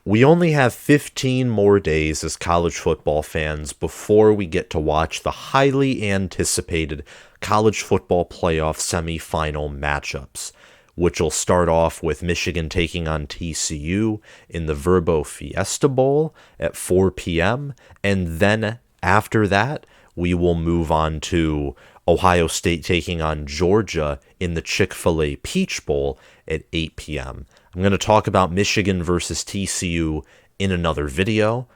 We only have 15 more days as college football fans before we get to watch the highly anticipated college football playoff semifinal matchups, which will start off with Michigan taking on TCU in the Verbo Fiesta Bowl at 4 p.m. And then after that, we will move on to Ohio State taking on Georgia in the Chick-fil-A Peach Bowl at 8 p.m. I'm going to talk about Michigan versus TCU in another video,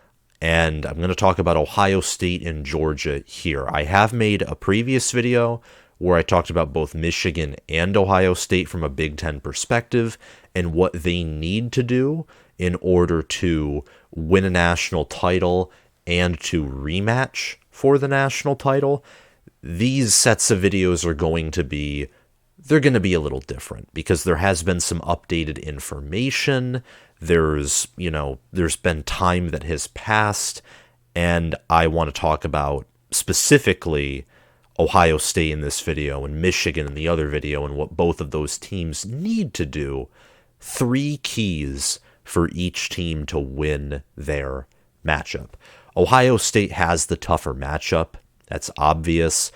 and I'm going to talk about Ohio State and Georgia here. I have made a previous video where I talked about both Michigan and Ohio State from a Big Ten perspective and what they need to do in order to win a national title and to rematch for the national title. These sets of videos are going to be a little different because there has been some updated information. There's been time that has passed, and I want to talk about specifically Ohio State in this video and Michigan in the other video and what both of those teams need to do. 3 keys for each team to win their matchup. Ohio State has the tougher matchup. That's obvious.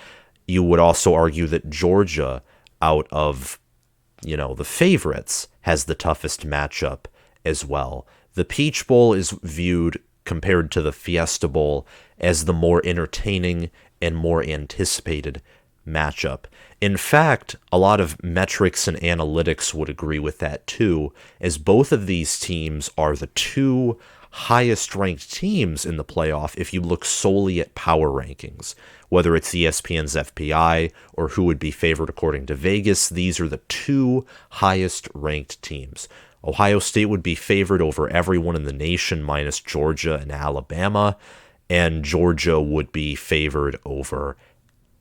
You would also argue that Georgia, out of, the favorites, has the toughest matchup as well. The Peach Bowl is viewed, compared to the Fiesta Bowl, as the more entertaining and more anticipated matchup. In fact, a lot of metrics and analytics would agree with that too, as both of these teams are the 2 highest ranked teams in the playoff if you look solely at power rankings. Whether it's ESPN's FPI or who would be favored according to Vegas, these are the 2 highest ranked teams. Ohio State would be favored over everyone in the nation minus Georgia and Alabama, and Georgia would be favored over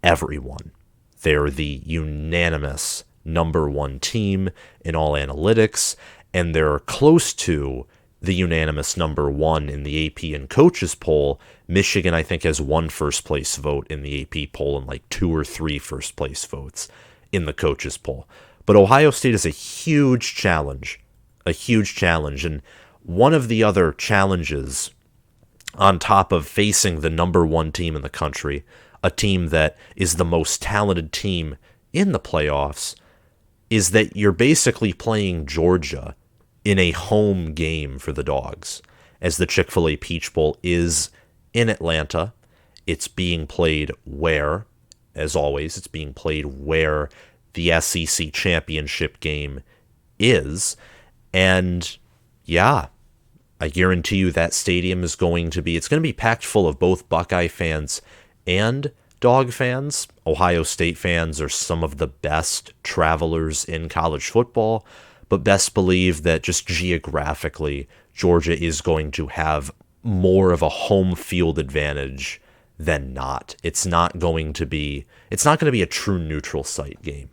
everyone. They're the unanimous number 1 team in all analytics, and they're close to the unanimous number 1 in the AP and coaches poll. Michigan, I think, has 1 first place vote in the AP poll and like 2 or 3 first place votes in the coaches poll. But Ohio State is a huge challenge. And one of the other challenges, on top of facing the number 1 team in the country, a team that is the most talented team in the playoffs, is that you're basically playing Georgia in a home game for the Dogs, as the Chick-fil-A Peach Bowl is in Atlanta. It's being played where, as always, it's being played where the SEC championship game is. And yeah, I guarantee you that stadium is going to be packed full of both Buckeye fans and Dog fans. Ohio State fans are some of the best travelers in college football, but best believe that just geographically, Georgia is going to have more of a home field advantage than not. It's not going to be a true neutral site game,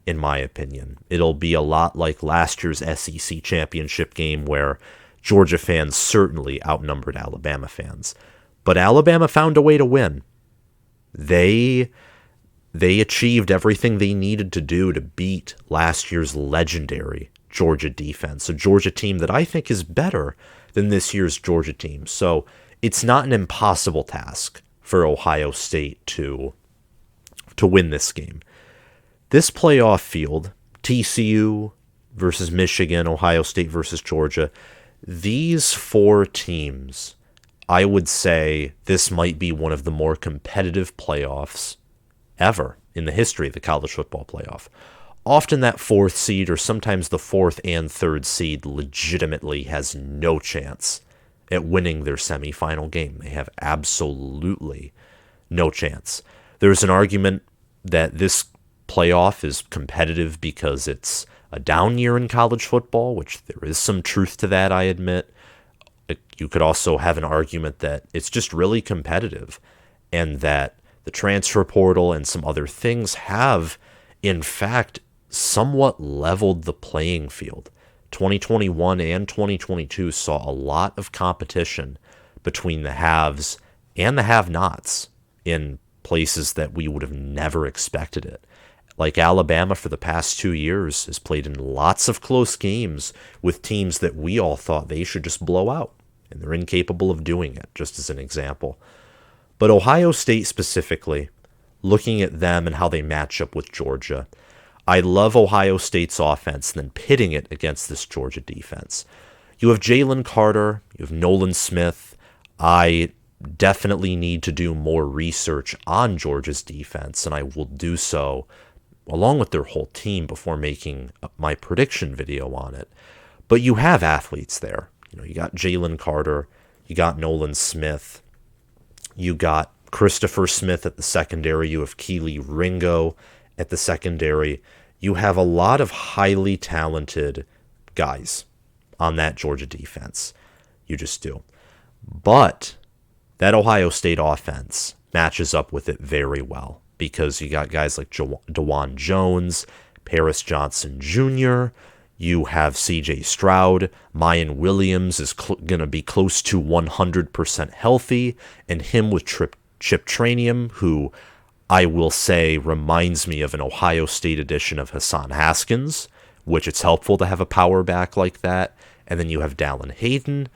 in my opinion. It'll be a lot like last year's SEC championship game, where Georgia fans certainly outnumbered Alabama fans. But Alabama found a way to win. They achieved everything they needed to do to beat last year's legendary Georgia defense, a Georgia team that I think is better than this year's Georgia team. So it's not an impossible task for Ohio State to win this game. This playoff field, TCU versus Michigan, Ohio State versus Georgia, these 4 teams, I would say this might be one of the more competitive playoffs ever in the history of the college football playoff. Often that 4th seed, or sometimes the 4th and 3rd seed, legitimately has no chance at winning their semifinal game. They have absolutely no chance. There's an argument that this playoff is competitive because it's a down year in college football, which there is some truth to that, I admit. You could also have an argument that it's just really competitive, and that the transfer portal and some other things have, in fact, somewhat leveled the playing field. 2021 and 2022 saw a lot of competition between the haves and the have-nots in places that we would have never expected it. like Alabama for the past 2 years, has played in lots of close games with teams that we all thought they should just blow out, and they're incapable of doing it, just as an example. But Ohio State specifically, looking at them and how they match up with Georgia, I love Ohio State's offense and then pitting it against this Georgia defense. You have Jalen Carter, you have Nolan Smith. I definitely need to do more research on Georgia's defense, and I will do so along with their whole team before making my prediction video on it. But you have athletes there. You got Jalen Carter, you got Nolan Smith, you got Christopher Smith at the secondary, you have Kelee Ringo at the secondary. You have a lot of highly talented guys on that Georgia defense. You just do. But that Ohio State offense matches up with it very well because you got guys like DeJuan Jones, Paris Johnson Jr., you have C.J. Stroud, Mayan Williams is going to be close to 100% healthy, and him with Chip Trainium, who I will say reminds me of an Ohio State edition of Hassan Haskins, which it's helpful to have a power back like that. And then you have Dallin Hayden,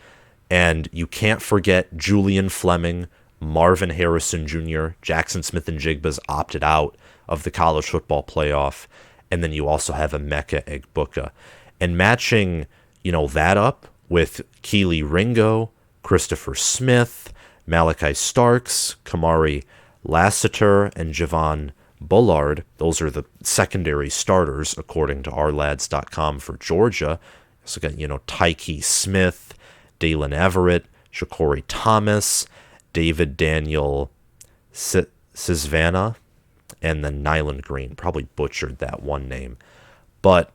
and you can't forget Julian Fleming, Marvin Harrison Jr., Jackson Smith-Njigba's opted out of the college football playoff, and then you also have Emeka Egbuka. And matching, that up with Kelee Ringo, Christopher Smith, Malaki Starks, Kamari Lassiter, and Javon Bullard, those are the secondary starters, according to ourlads.com for Georgia. So got, Tyke Smith, Dalen Everett, Shakori Thomas, David Daniel Cisvana, and then Nyland Green. Probably butchered that one name. But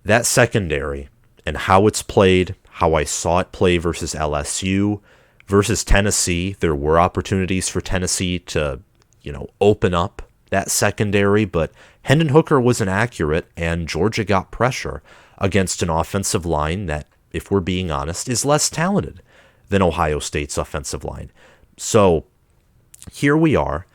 that secondary and how it's played, how I saw it play versus LSU, versus Tennessee, there were opportunities for Tennessee to, open up that secondary, but Hendon Hooker was inaccurate, and Georgia got pressure against an offensive line that, if we're being honest, is less talented than Ohio State's offensive line. So here we are,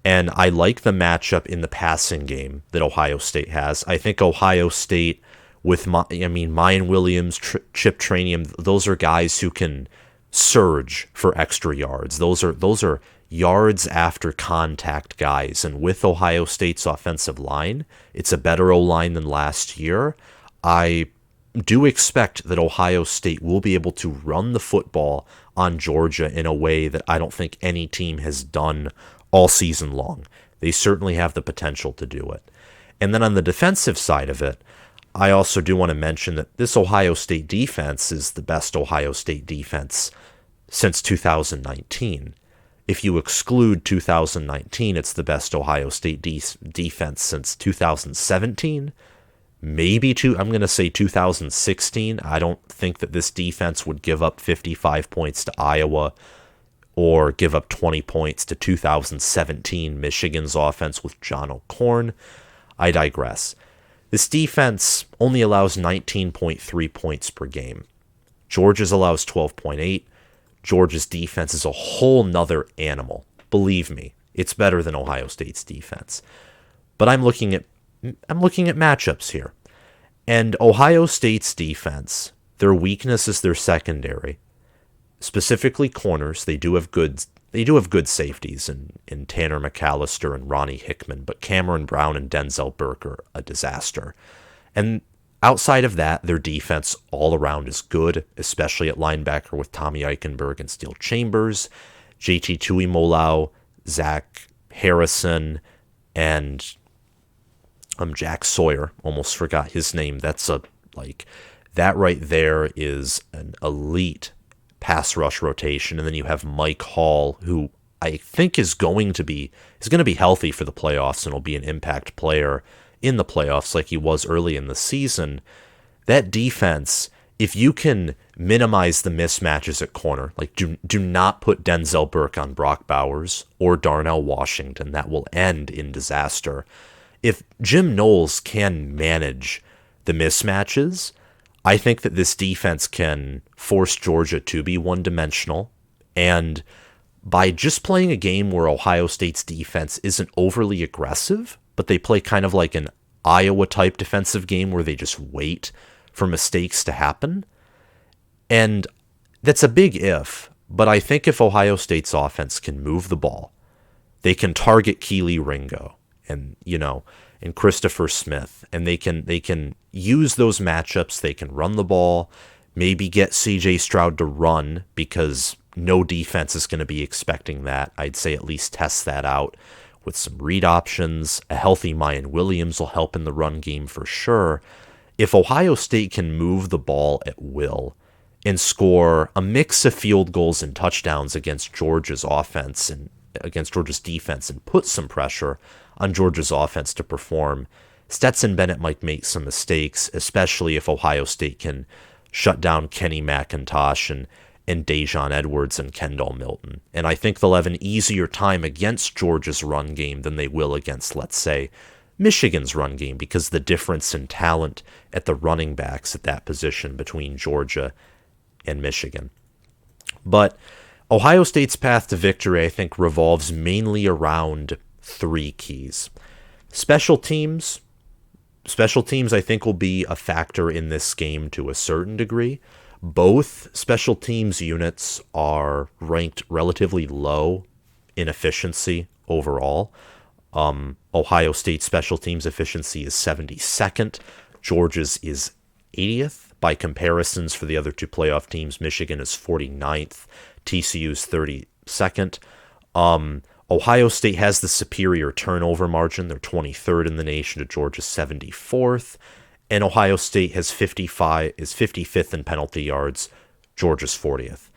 and I like the matchup in the passing game that Ohio State has. I think Ohio State with, Mayan Williams, Chip Trainium, those are guys who can surge for extra yards. Those are yards after contact guys. And with Ohio State's offensive line, it's a better O-line than last year. I do expect that Ohio State will be able to run the football on Georgia in a way that I don't think any team has done all season long. They certainly have the potential to do it. And then on the defensive side of it, I also do want to mention that this Ohio State defense is the best Ohio State defense since 2019. If you exclude 2019, it's the best Ohio State defense since 2017. Maybe I'm going to say 2016. I don't think that this defense would give up 55 points to Iowa or give up 20 points to 2017 Michigan's offense with John O'Korn. I digress. This defense only allows 19.3 points per game. Georgia's allows 12.8. Georgia's defense is a whole nother animal. Believe me, it's better than Ohio State's defense. But I'm looking at matchups here. And Ohio State's defense, their weakness is their secondary. Specifically corners. They do have good safeties in Tanner McAllister and Ronnie Hickman, but Cameron Brown and Denzel Burke are a disaster. And outside of that, their defense all around is good, especially at linebacker with Tommy Eichenberg and Steel Chambers, JT Tuimoloau, Zach Harrison, and Jack Sawyer. Almost forgot his name. That right there is an elite pass rush rotation. And then you have Mike Hall, who I think is going to be healthy for the playoffs and will be an impact player in the playoffs like he was early in the season. That defense, if you can minimize the mismatches at corner, like do not put Denzel Burke on Brock Bowers or Darnell Washington, that will end in disaster. If Jim Knowles can manage the mismatches, I think that this defense can force Georgia to be one-dimensional, and by just playing a game where Ohio State's defense isn't overly aggressive, but they play kind of like an Iowa-type defensive game where they just wait for mistakes to happen. And that's a big if, but I think if Ohio State's offense can move the ball, they can target Kelee Ringo and, and Christopher Smith, and they can use those matchups. They can run the ball, maybe get CJ Stroud to run because no defense is going to be expecting that. I'd say at least test that out with some read options. A healthy Mayan Williams will help in the run game for sure. If Ohio State can move the ball at will and score a mix of field goals and touchdowns against Georgia's offense and against Georgia's defense and put some pressure on Georgia's offense to perform, Stetson Bennett might make some mistakes, especially if Ohio State can shut down Kenny McIntosh and Dejon Edwards and Kendall Milton. And I think they'll have an easier time against Georgia's run game than they will against, let's say, Michigan's run game, because the difference in talent at the running backs at that position between Georgia and Michigan. But Ohio State's path to victory, I think, revolves mainly around three keys. Special teams, I think, will be a factor in this game to a certain degree. Both special teams units are ranked relatively low in efficiency overall. Ohio State special teams efficiency is 72nd. Georgia's is 80th. By comparisons for the other two playoff teams, Michigan is 49th. TCU's 32nd. Ohio State has the superior turnover margin. They're 23rd in the nation to Georgia's 74th. And Ohio State is 55th in penalty yards. Georgia's 40th.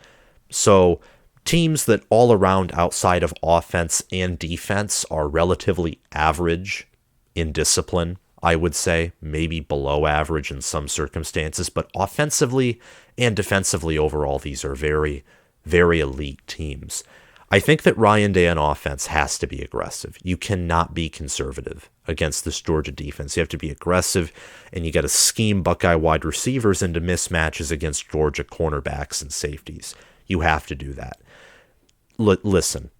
So teams that all around outside of offense and defense are relatively average in discipline, I would say, maybe below average in some circumstances, but offensively and defensively overall, these are very, very elite teams. I think that Ryan Day on offense has to be aggressive. You cannot be conservative against this Georgia defense. You have to be aggressive, and you got to scheme Buckeye wide receivers into mismatches against Georgia cornerbacks and safeties. You have to do that. Listen,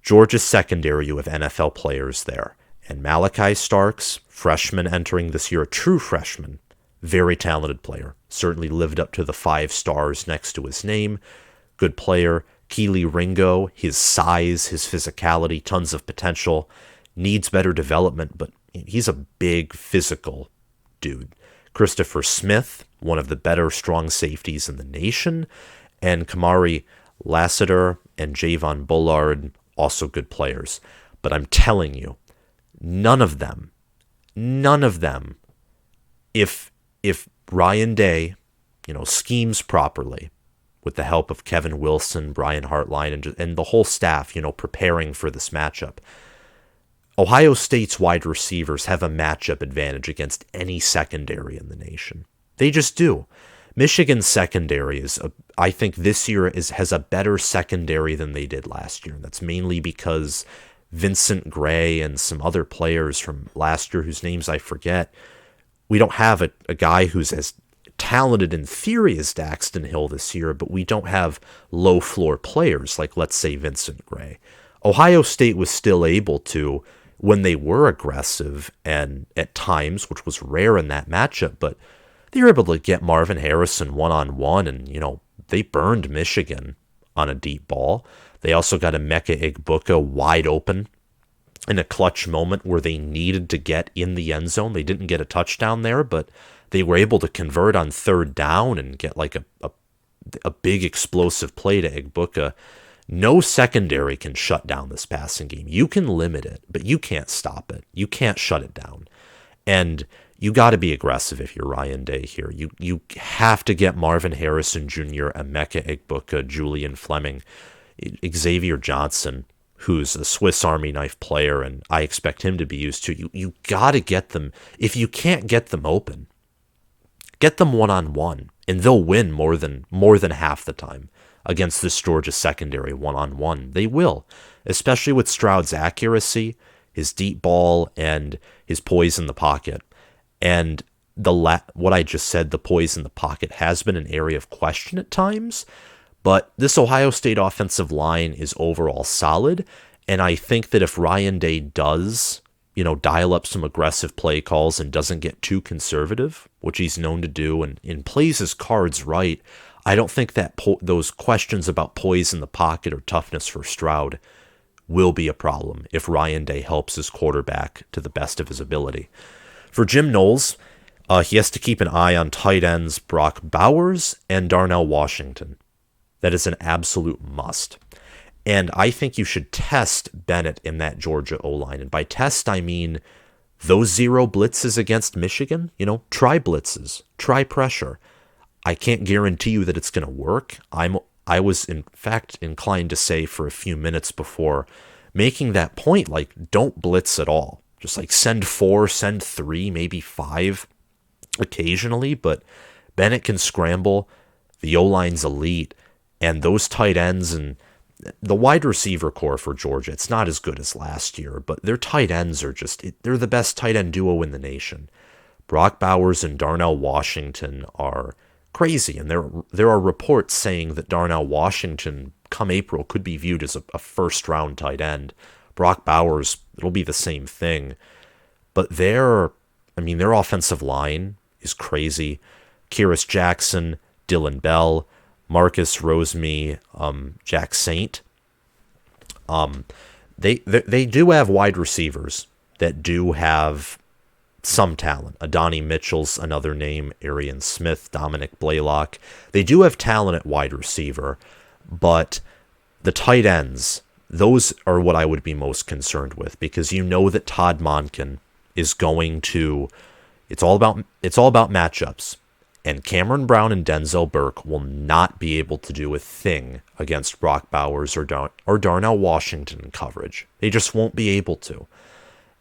Georgia's secondary, you have NFL players there. And Malaki Starks, freshman entering this year, a true freshman, very talented player. Certainly lived up to the 5 stars next to his name. Good player. Kelee Ringo, his size, his physicality, tons of potential. Needs better development, but he's a big physical dude. Christopher Smith, one of the better strong safeties in the nation. And Kamari Lassiter and Javon Bullard, also good players. But I'm telling you, none of them, if Ryan Day, schemes properly with the help of Kevin Wilson, Brian Hartline, and the whole staff, preparing for this matchup, Ohio State's wide receivers have a matchup advantage against any secondary in the nation. They just do. Michigan's secondary I think this year has a better secondary than they did last year. And that's mainly because Vincent Gray and some other players from last year whose names I forget. We don't have a guy who's as talented in theory as Daxton Hill this year, but we don't have low floor players like, let's say, Vincent Gray. Ohio State was still able to, when they were aggressive and at times, which was rare in that matchup, but they were able to get Marvin Harrison one-on-one, and, they burned Michigan on a deep ball. They also got Emeka Egbuka wide open in a clutch moment where they needed to get in the end zone. They didn't get a touchdown there, but they were able to convert on 3rd down and get like a big explosive play to Egbuka. No secondary can shut down this passing game. You can limit it, but you can't stop it. You can't shut it down. And you got to be aggressive if you're Ryan Day here. You have to get Marvin Harrison Jr., Emeka Egbuka, Julian Fleming, Xavier Johnson, who's a Swiss Army knife player, and I expect him to be used too. You got to get them. If you can't get them open, get them one-on-one, and they'll win more than half the time against this Georgia secondary one-on-one. They will, especially with Stroud's accuracy, his deep ball, and his poise in the pocket. And what I just said, the poise in the pocket, has been an area of question at times, but this Ohio State offensive line is overall solid, and I think that if Ryan Day does dial up some aggressive play calls and doesn't get too conservative, which he's known to do, and plays his cards right, I don't think that those questions about poise in the pocket or toughness for Stroud will be a problem if Ryan Day helps his quarterback to the best of his ability. For Jim Knowles, he has to keep an eye on tight ends Brock Bowers and Darnell Washington. That is an absolute must. And I think you should test Bennett in that Georgia O-line. And by test, I mean those 0 blitzes against Michigan. Try blitzes, try pressure. I can't guarantee you that it's going to work. I was, in fact, inclined to say for a few minutes before making that point, don't blitz at all. Just send 4, send 3, maybe 5 occasionally. But Bennett can scramble. The O-line's elite. And those tight ends and the wide receiver core for Georgia, it's not as good as last year, but their tight ends are they're the best tight end duo in the nation. Brock Bowers and Darnell Washington are crazy, and there are reports saying that Darnell Washington, come April, could be viewed as a first-round tight end. Brock Bowers, it'll be the same thing. But their offensive line is crazy. Kyrus Jackson, Dylan Bell, Marcus Roseme, Jack Saint. They do have wide receivers that do have some talent. Adonai Mitchell's another name, Arian Smith, Dominic Blaylock. They do have talent at wide receiver, but the tight ends, those are what I would be most concerned with, because that Todd Monken is going to, it's all about matchups. And Cameron Brown and Denzel Burke will not be able to do a thing against Brock Bowers or Darnell Washington in coverage. They just won't be able to.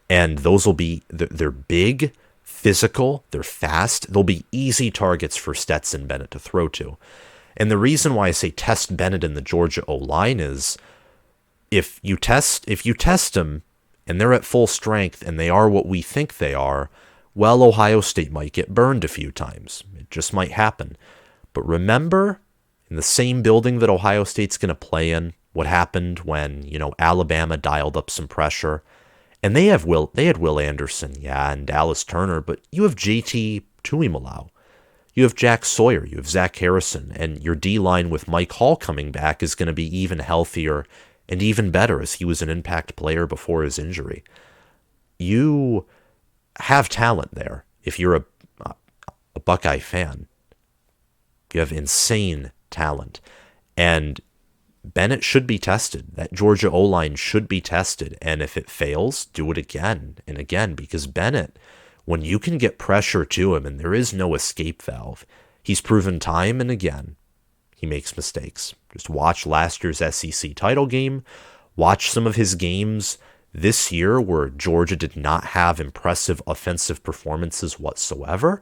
And those will be, they're big, physical, they're fast. They'll be easy targets for Stetson Bennett to throw to. And the reason why I say test Bennett in the Georgia O-line is if you test them and they're at full strength and they are what we think they are, well, Ohio State might get burned a few times. It just might happen. But remember, in the same building that Ohio State's going to play in, what happened when, Alabama dialed up some pressure. And they had Will Anderson, and Dallas Turner, but you have JT Tuimoloau. You have Jack Sawyer, you have Zach Harrison, and your D-line with Mike Hall coming back is going to be even healthier and even better, as he was an impact player before his injury. You have talent there. If you're a Buckeye fan, you have insane talent, and Bennett should be tested. That Georgia O-line should be tested, and if it fails, do it again and again, because Bennett, when you can get pressure to him and there is no escape valve, he's proven time and again he makes mistakes. Just watch last year's SEC title game, watch some of his games this year where Georgia did not have impressive offensive performances whatsoever.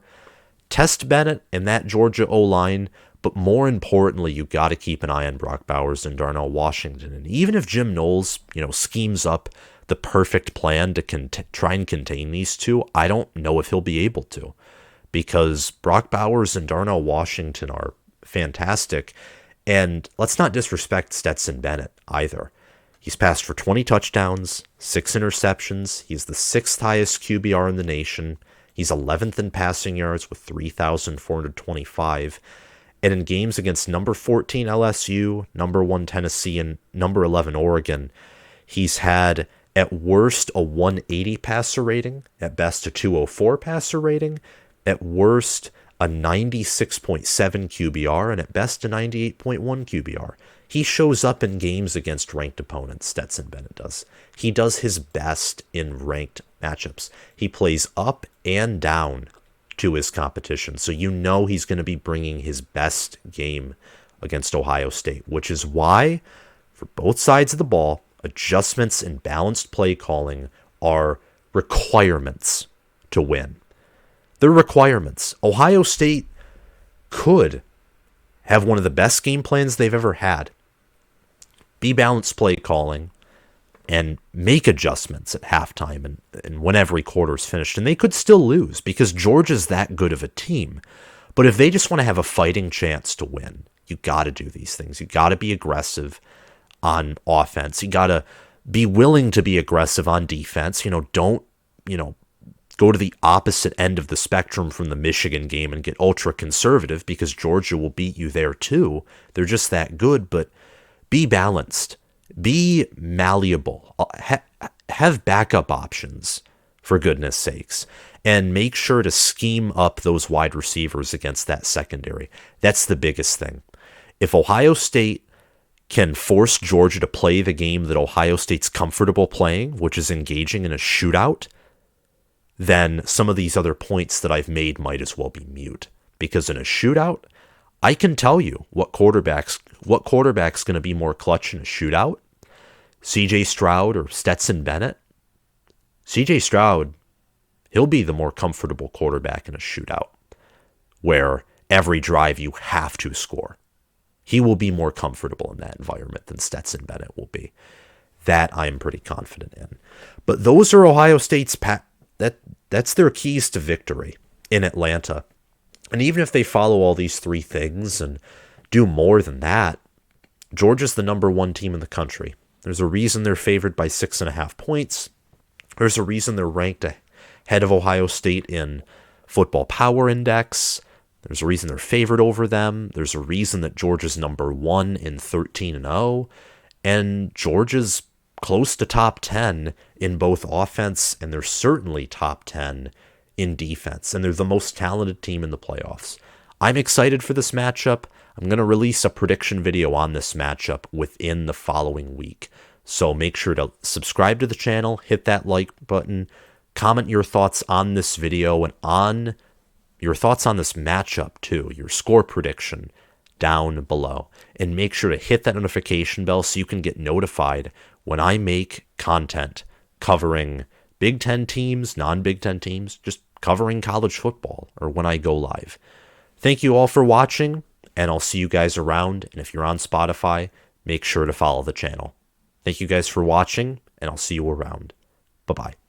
Test Bennett and that Georgia O-line, but more importantly, you got to keep an eye on Brock Bowers and Darnell Washington. And even if Jim Knowles, schemes up the perfect plan to try and contain these two, I don't know if he'll be able to, because Brock Bowers and Darnell Washington are fantastic. And let's not disrespect Stetson Bennett either. He's passed for 20 touchdowns, 6 interceptions. He's the 6th highest QBR in the nation. He's 11th in passing yards with 3,425. And in games against number 14 LSU, number 1 Tennessee, and number 11 Oregon, he's had at worst a 180 passer rating, at best a 204 passer rating, at worst a 96.7 QBR, and at best a 98.1 QBR. He shows up in games against ranked opponents, Stetson Bennett does. He does his best in ranked matchups. He plays up and down to his competition, so he's going to be bringing his best game against Ohio State, which is why, for both sides of the ball, adjustments and balanced play calling are requirements to win. They're requirements. Ohio State could have one of the best game plans they've ever had, be balanced play calling, and make adjustments at halftime and when every quarter is finished. And they could still lose because Georgia's that good of a team. But if they just want to have a fighting chance to win, you got to do these things. You got to be aggressive on offense. You got to be willing to be aggressive on defense. Don't go to the opposite end of the spectrum from the Michigan game and get ultra conservative, because Georgia will beat you there too. They're just that good, but be balanced. Be malleable. Have backup options, for goodness sakes. And make sure to scheme up those wide receivers against that secondary. That's the biggest thing. If Ohio State can force Georgia to play the game that Ohio State's comfortable playing, which is engaging in a shootout, then some of these other points that I've made might as well be mute. Because in a shootout, I can tell you what quarterback's going to be more clutch in a shootout. CJ Stroud or Stetson Bennett. CJ Stroud, he'll be the more comfortable quarterback in a shootout, where every drive you have to score. He will be more comfortable in that environment than Stetson Bennett will be. That I'm pretty confident in. But those are Ohio State's that's their keys to victory in Atlanta. And even if they follow all these three things and do more than that, Georgia's the number one team in the country. There's a reason they're favored by 6.5 points. There's a reason they're ranked ahead of Ohio State in Football Power Index. There's a reason they're favored over them. There's a reason that Georgia's number one in 13-0. And Georgia's close to top 10 in both offense, and they're certainly top 10 in defense. And they're the most talented team in the playoffs. I'm excited for this matchup. I'm going to release a prediction video on this matchup within the following week. So make sure to subscribe to the channel, hit that like button, comment your thoughts on this video and on your thoughts on this matchup too, your score prediction down below. And make sure to hit that notification bell so you can get notified when I make content covering Big Ten teams, non-Big Ten teams, just covering college football, or when I go live. Thank you all for watching, and I'll see you guys around. And if you're on Spotify, make sure to follow the channel. Thank you guys for watching, and I'll see you around. Bye-bye.